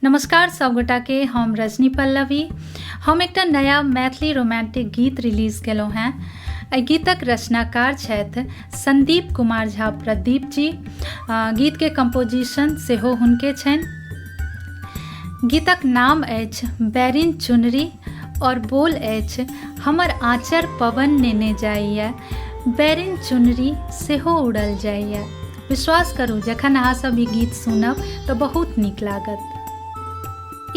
नमस्कार सबगोटा के हम रजनी पल्लवी। हम एक नया मैथिली रोमांटिक गीत रिलीज केलहुँ हैं। एहि गीतक रचनाकार छथि संदीप कुमार झा प्रदीप जी। गीत के कंपोजिशन सेहो हुनके छनि। गीतक नाम अछि बैरिन चुनरी और बोल अछि हमर आँचर पवन नेने जाइए, बैरिन चुनरी सेहो उड़ल जाइए। विश्वास करू जखन अहाँ सब ई गीत सुनब तऽ बहुत नीक लागत।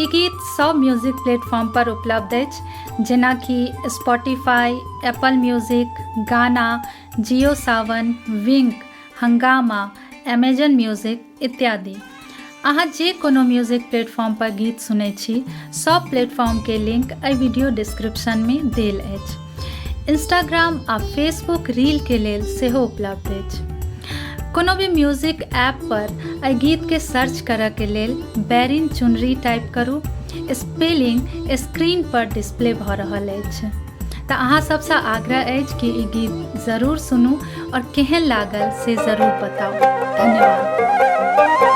ई गीत सब म्यूजिक प्लेटफॉर्म पर उपलब्ध अछि, जेना कि स्पॉटिफाई, एप्पल म्यूजिक, गाना, जियो सावन, विंक, हंगामा, अमेजन म्यूजिक इत्यादि। अहाँ जे कोनो म्यूजिक प्लेटफॉर्म पर गीत सुनै छी, सब प्लेटफॉर्म के लिंक एहि वीडियो डिस्क्रिप्शन में देल अछि। इंस्टाग्राम आ फेसबुक रील के लेल सेहो उपलब्ध अछि। कोनो भी म्यूजिक ऐप पर एहि गीत के सर्च करऽ के लेल बैरिन चुनरी टाइप करू। स्पेलिंग स्क्रीन पर डिस्प्ले भऽ रहल अछि। तऽ अहाँ सबसँ आग्रह अछि कि ई गीत जरूर सुनू और केहन लागल से जरूर बताउ। धन्यवाद।